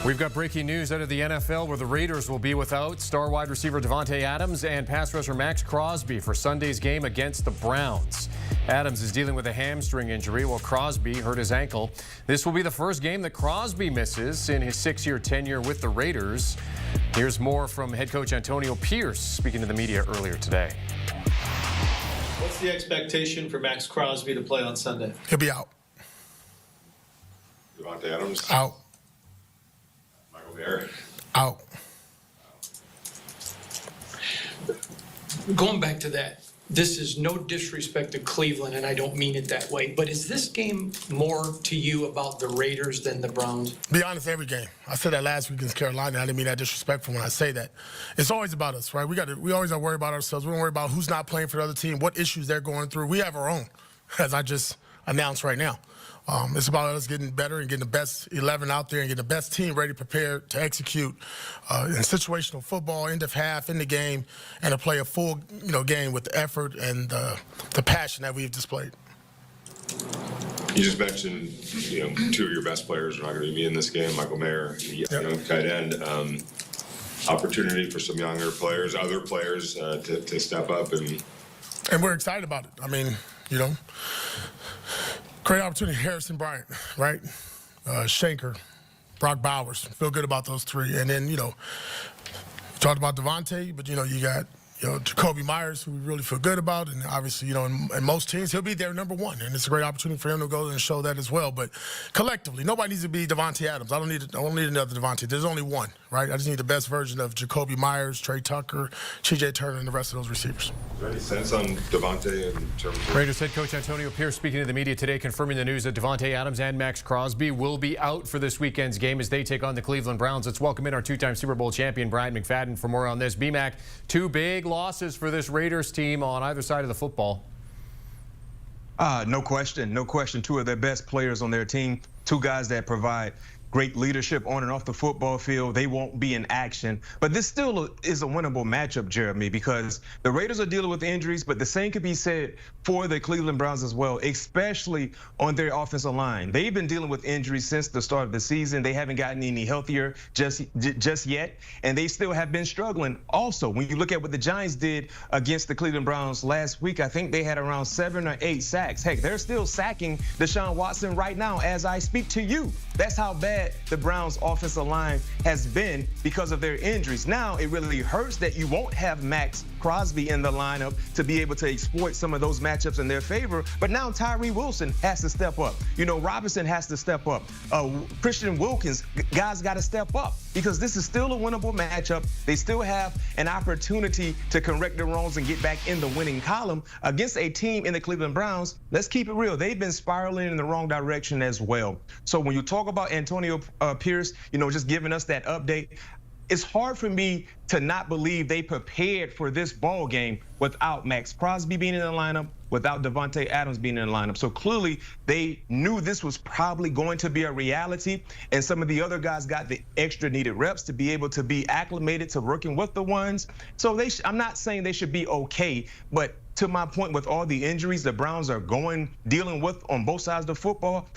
We've got breaking news out of the NFL where the Raiders will be without star wide receiver Davante Adams and pass rusher Maxx Crosby for Sunday's game against the Browns. Adams is dealing with a hamstring injury while Crosby hurt his ankle. This will be the first game that Crosby misses in his 6-year tenure with the Raiders. Here's more from head coach Antonio Pierce speaking to the media earlier today. What's the expectation for Maxx Crosby to play on Sunday? He'll be out. Davante Adams? Out. Out. Going back to that, this is no disrespect to Cleveland, and I don't mean it that way, but is this game more to you about the Raiders than the Browns? Be honest, every game. I said that last week against Carolina. I didn't mean that disrespectful when I say that. It's always about us, right? We always are worried about ourselves. We don't worry about who's not playing for the other team, what issues they're going through. We have our own, as I just announced right now. It's about us getting better and getting the best 11 out there and getting the best team ready, prepared to execute in situational football, end of half, in the game, and to play a full game with the effort and the passion that we've displayed. You just mentioned, two of your best players are not going to be in this game, Michael Mayer, tight end. Opportunity for some younger players, other players to step up. And we're excited about it. I mean, great opportunity. Harrison Bryant, right? Shanker, Brock Bowers. Feel good about those three. And then, talked about Davante, but, you got, Jacoby Myers, who we really feel good about. And obviously, in most teams, he'll be their number one. And it's a great opportunity for him to go and show that as well. But collectively, nobody needs to be Davante Adams. I don't need another Davante. There's only one, right? I just need the best version of Jacoby Myers, Trey Tucker, TJ Turner, and the rest of those receivers. Is there any sense on Davante in terms of... Raiders head coach Antonio Pierce speaking to the media today, confirming the news that Davante Adams and Maxx Crosby will be out for this weekend's game as they take on the Cleveland Browns. Let's welcome in our two-time Super Bowl champion, Bryant McFadden, for more on this. BMac, two big losses for this Raiders team on either side of the football. No question. No question. Two of their best players on their team, two guys that provide great leadership on and off the football field. They won't be in action. But this still is a winnable matchup, Jeremy, because the Raiders are dealing with injuries, but the same could be said for the Cleveland Browns as well, especially on their offensive line. They've been dealing with injuries since the start of the season. They haven't gotten any healthier just yet, and they still have been struggling. Also, when you look at what the Giants did against the Cleveland Browns last week, I think they had around 7 or 8 sacks. Heck, they're still sacking Deshaun Watson right now as I speak to you. That's how bad the Browns' offensive line has been because of their injuries. Now, it really hurts that you won't have Maxx Crosby in the lineup to be able to exploit some of those matchups in their favor. But now Tyree Wilson has to step up. Robinson has to step up. Christian Wilkins, guys got to step up because this is still a winnable matchup. They still have an opportunity to correct their wrongs and get back in the winning column against a team in the Cleveland Browns. Let's keep it real. They've been spiraling in the wrong direction as well. So when you talk about Antonio Pierce, just giving us that update, it's hard for me to not believe they prepared for this ball game without Maxx Crosby being in the lineup, without Davante Adams being in the lineup. So clearly they knew this was probably going to be a reality, and some of the other guys got the extra needed reps to be able to be acclimated to working with the ones. So I'm not saying they should be okay, but to my point, with all the injuries the Browns are dealing with on both sides of the football,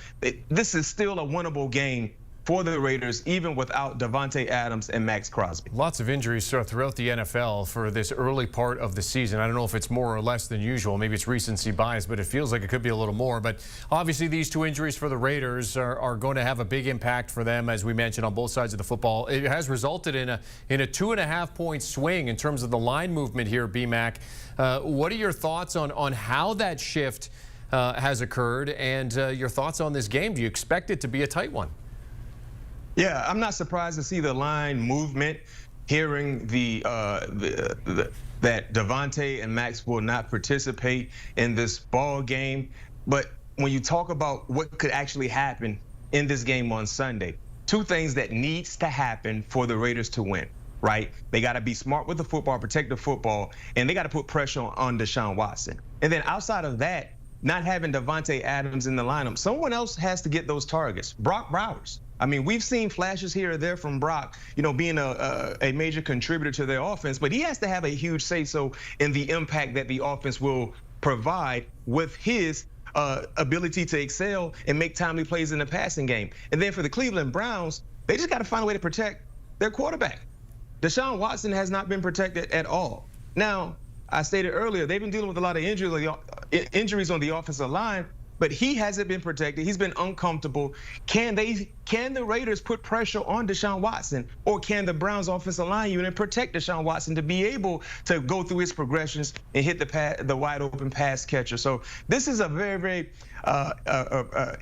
this is still a winnable game for the Raiders, even without Davante Adams and Maxx Crosby. Lots of injuries throughout the NFL for this early part of the season. I don't know if it's more or less than usual. Maybe it's recency bias, but it feels like it could be a little more. But obviously these two injuries for the Raiders are going to have a big impact for them, as we mentioned, on both sides of the football. It has resulted in a 2.5-point swing in terms of the line movement here, BMac. What are your thoughts on how that shift has occurred and your thoughts on this game? Do you expect it to be a tight one? Yeah, I'm not surprised to see the line movement, hearing that Davante and Maxx will not participate in this ball game. But when you talk about what could actually happen in this game on Sunday, two things that needs to happen for the Raiders to win, right? They got to be smart with the football, protect the football, and they got to put pressure on Deshaun Watson. And then outside of that, not having Davante Adams in the lineup, someone else has to get those targets. Brock Bowers. I mean, we've seen flashes here or there from Brock, being a major contributor to their offense, but he has to have a huge say-so in the impact that the offense will provide with his ability to excel and make timely plays in the passing game. And then for the Cleveland Browns, They just got to find a way to protect their quarterback. Deshaun Watson has not been protected at all. Now, I stated earlier, they've been dealing with a lot of injuries on the offensive line, but he hasn't been protected. He's been uncomfortable. Can the Raiders put pressure on Deshaun Watson, or can the Browns offensive line unit protect Deshaun Watson to be able to go through his progressions and hit the wide open pass catcher? So this is a very, very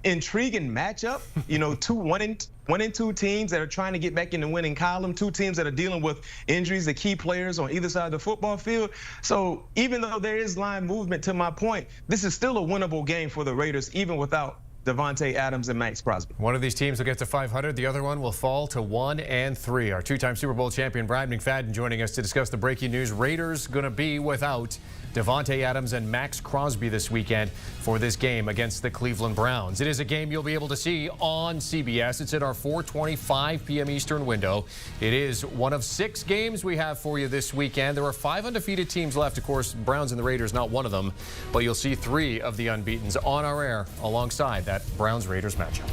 intriguing matchup. You know, 1-2 teams that are trying to get back in the winning column, 2 teams that are dealing with injuries, the key players on either side of the football field. So even though there is line movement, to my point, this is still a winnable game for the Raiders, even without Davante Adams and Maxx Crosby. One of these teams will get to 500. The other one will fall to 1-3. Our 2-time Super Bowl champion Bryant McFadden joining us to discuss the breaking news. Raiders going to be without Davante Adams and Maxx Crosby this weekend for this game against the Cleveland Browns. It is a game you'll be able to see on CBS. It's at our 4:25 p.m. Eastern window. It is one of 6 games we have for you this weekend. There are 5 undefeated teams left. Of course, Browns and the Raiders not one of them, but you'll see 3 of the unbeatens on our air alongside that Browns-Raiders matchup.